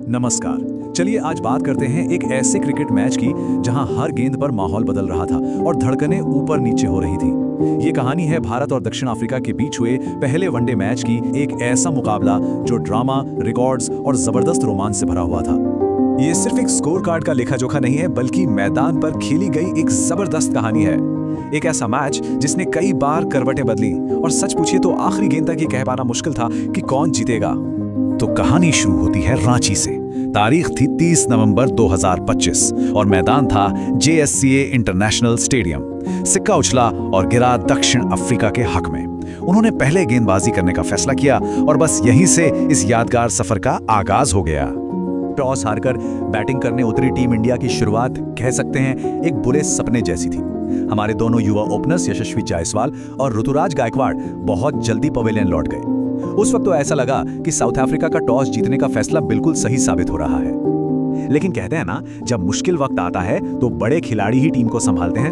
नमस्कार। चलिए आज बात करते हैं एक ऐसे क्रिकेट मैच की जहां हर गेंद पर माहौल बदल रहा था और धड़कनें ऊपर नीचे हो रही थी। ये कहानी है भारत और दक्षिण अफ्रीका के बीच हुए पहले वनडे मैच की। एक ऐसा मुकाबला जो ड्रामा, रिकॉर्ड्स और जबरदस्त रोमांच से भरा हुआ था। ये सिर्फ एक स्कोर कार्ड का लेखा जोखा नहीं है, बल्कि मैदान पर खेली गई एक जबरदस्त कहानी है। एक ऐसा मैच जिसने कई बार करवटें बदली और सच पूछिए तो आखिरी गेंद तक ये कह पाना मुश्किल था कि कौन जीतेगा। तो कहानी शुरू होती है रांची से। तारीख थी 30 नवंबर 2025 और मैदान था JSCA इंटरनेशनल स्टेडियम। सिक्का उछला और गिरा दक्षिण अफ्रीका के हक में। उन्होंने पहले गेंदबाजी करने का फैसला किया और बस यहीं से इस यादगार सफर का आगाज हो गया। टॉस हारकर बैटिंग करने उतरी टीम इंडिया की शुरुआत कह सकते हैं एक बुरे सपने जैसी थी। हमारे दोनों युवा ओपनर्स यशस्वी जायसवाल और ऋतुराज गायकवाड़ बहुत जल्दी पवेलियन लौट गए। उस वक्त तो ऐसा लगा कि साउथ अफ्रीका का टॉस जीतने का फैसला बिल्कुल सही साबित हो रहा है। लेकिन कहते हैं ना, जब मुश्किल वक्त आता है तो बड़े खिलाड़ी ही टीम को संभालते हैं।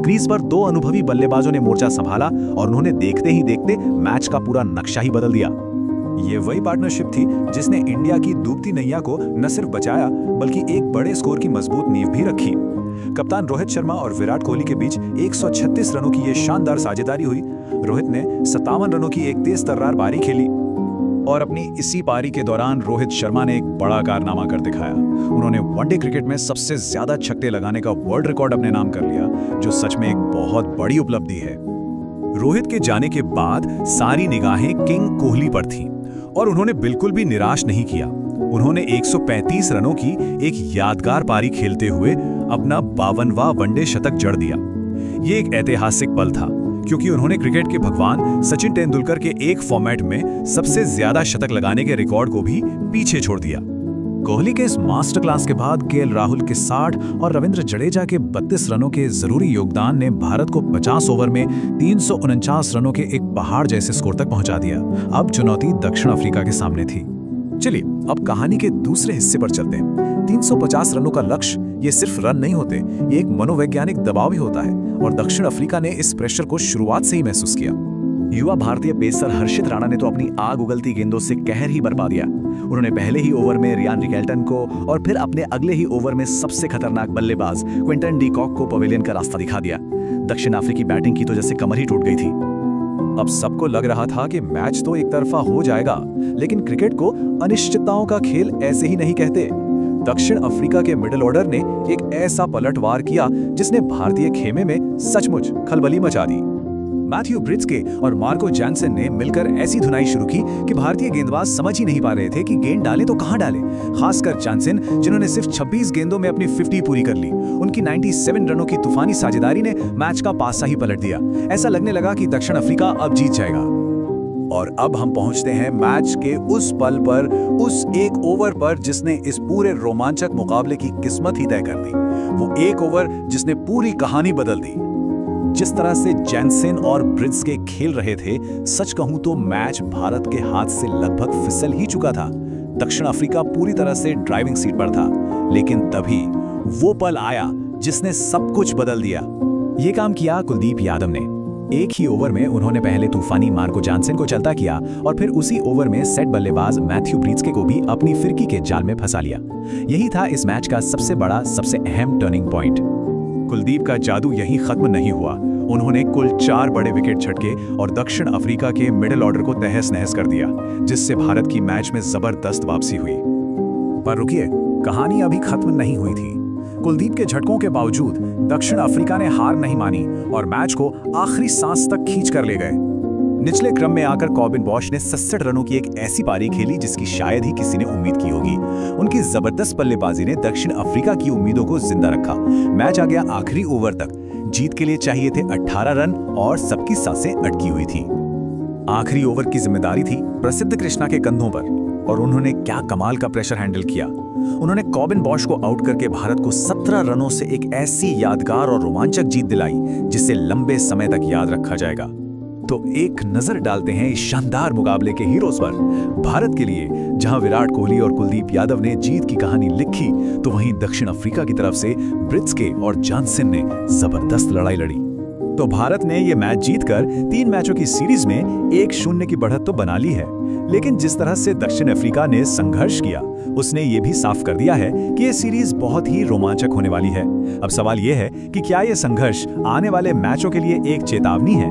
क्रीज पर दो अनुभवी बल्लेबाजों ने मोर्चा संभाला और उन्होंने देखते ही देखते मैच का पूरा नक्शा ही बदल दिया। ये वही पार्टनरशिप थी जिसने इंडिया की डूबती नैया को न सिर्फ बचाया बल्कि एक बड़े स्कोर की मजबूत नींव भी रखी। कप्तान रोहित शर्मा और विराट कोहली के बीच 136 रनों की ये शानदार साझेदारी हुई। रोहित ने 57 रनों की एक तेज तर्रार पारी खेली और अपनी इसी पारी के दौरान रोहित शर्मा ने एक बड़ा कारनामा कर दिखाया। उन्होंने वनडे क्रिकेट में सबसे ज्यादा छक्के लगाने का वर्ल्ड रिकॉर्ड अपने नाम कर लिया, जो सच में एक बहुत बड़ी उपलब्धि है। रोहित के जाने के बाद सारी निगाहें किंग कोहली पर थीं और उन्होंने बिल्कुल भी निराश नहीं किया। उन्होंने 135 रनों की एक यादगार पारी खेलते हुए अपना 52वां वनडे शतक जड़ दिया। ये एक ऐतिहासिक पल था क्योंकि उन्होंने क्रिकेट के भगवान सचिन तेंदुलकर के एक फॉर्मेट में सबसे ज्यादा शतक लगाने के रिकॉर्ड को भी पीछे छोड़ दिया। कोहली के इस मास्टर क्लास के बाद KL राहुल के 60 और रविंद्र जडेजा के 32 रनों के जरूरी योगदान ने भारत को 50 ओवर में 349 रनों के एक पहाड़ जैसे स्कोर तक पहुंचा दिया। अब चुनौती दक्षिण अफ्रीका के सामने थी। चलिए अब कहानी के दूसरे हिस्से पर चलते हैं। 350 रनों का लक्ष्य ये सिर्फ रन नहीं होते, ये एक मनोवैज्ञानिक दबाव भी होता है और दक्षिण अफ्रीका ने इस प्रेशर को शुरुआत से ही महसूस किया। युवा भारतीय पेसर हर्षित राणा ने तो अपनी आग उगलती गेंदों से कहर ही बरपा दिया। उन्होंने पहले ही ओवर में रियान रिकेल्टन को और फिर अपने अगले ही ओवर में सबसे खतरनाक बल्लेबाज क्विंटन डी कॉक को पवेलियन का रास्ता दिखा दिया। दक्षिण अफ्रीकी बैटिंग की तो जैसे कमर ही टूट गई थी। अब सबको लग रहा था कि मैच तो एक तरफा हो जाएगा, लेकिन क्रिकेट को अनिश्चितताओं का खेल ऐसे ही नहीं कहते। दक्षिण अफ्रीका के मिडिल ऑर्डर ने एक ऐसा पलटवार किया जिसने भारतीय खेमे में सचमुच खलबली मचा दी। मैथ्यू ब्रिट्सके और मार्को जैनसन ने मिलकर ऐसी धुनाई शुरू की कि भारतीय गेंदबाज समझ ही नहीं पा रहे थे कि गेंद डालें तो कहां डालें। खासकर जैनसन, जिन्होंने सिर्फ 26 गेंदों में अपनी 50 पूरी कर ली। उनकी 97 रनों की तूफानी साझेदारी ने मैच का पासा ही पलट दिया। ऐसा लगने लगा कि दक्षिण अफ्रीका अब जीत जाएगा। और अब हम पहुंचते हैं मैच के उस पल पर, उस एक ओवर पर जिसने इस पूरे रोमांचक मुकाबले की किस्मत ही तय कर दी। वो एक ओवर जिसने पूरी कहानी बदल दी। जिस तरह से जैनसन और ब्रिट्सके खेल रहे थे, सच कहूं तो मैच भारत के हाथ से लगभग फिसल ही चुका था। दक्षिण अफ्रीका पूरी तरह से ड्राइविंग सीट पर था, लेकिन तभी वो पल आया जिसने सब कुछ बदल दिया। ये काम किया कुलदीप यादव ने। एक ही ओवर में उन्होंने पहले तूफानी मार्को जॉनसन को चलता किया और फिर उसी ओवर में सेट बल्लेबाज मैथ्यू ब्रिट्सके को भी अपनी फिरकी के जाल में फंसा लिया। यही था इस मैच का सबसे बड़ा, सबसे अहम टर्निंग पॉइंट। कुलदीप का जादू यहीं खत्म नहीं हुआ। उन्होंने कुल 4 बड़े विकेट झटके और दक्षिण अफ्रीका के मिडिल ऑर्डर को तहस नहस कर दिया, जिससे भारत की मैच में जबरदस्त वापसी हुई। पर रुकिए, कहानी अभी खत्म नहीं हुई थी। कुलदीप के झटकों के बावजूद दक्षिण अफ्रीका ने हार नहीं मानी और मैच को आखिरी सांस तक खींच कर ले गए। निचले क्रम में आकर कॉबिन बॉश ने 67 रनों की एक ऐसी पारी खेली जिसकी शायद ही किसी ने उम्मीद की होगी। उनकी जबरदस्त बल्लेबाजी ने दक्षिण अफ्रीका की उम्मीदों को जिंदा रखा। मैच आ गया आखिरी ओवर तक। जीत के लिए चाहिए थे 18 रन और सबकी सांसें अटकी हुई थी। आखिरी ओवर की जिम्मेदारी थी प्रसिद्ध कृष्णा के कंधों पर और उन्होंने क्या कमाल का प्रेशर हैंडल किया। उन्होंने कॉबिन बॉश को आउट करके भारत को 17 रनों से एक ऐसी यादगार और रोमांचक जीत दिलाई जिसे लंबे समय तक याद रखा जाएगा। तो एक नजर डालते हैं इस शानदार मुकाबले के हीरोज पर। भारत के लिए जहां विराट कोहली और कुलदीप यादव ने जीत की कहानी लिखी, तो वहीं दक्षिण अफ्रीका की तरफ से ब्रिट्सके और जॉनसन ने जबरदस्त लड़ाई लड़ी। तो भारत ने ये मैच जीतकर 3 मैचों की सीरीज में 1-0 की बढ़त तो बना ली है। लेकिन जिस तरह से दक्षिण अफ्रीका ने संघर्ष किया, उसने ये भी साफ कर दिया है कि ये सीरीज बहुत ही रोमांचक होने वाली है। अब सवाल ये है कि क्या ये संघर्ष आने वाले मैचों के लिए एक चेतावनी है?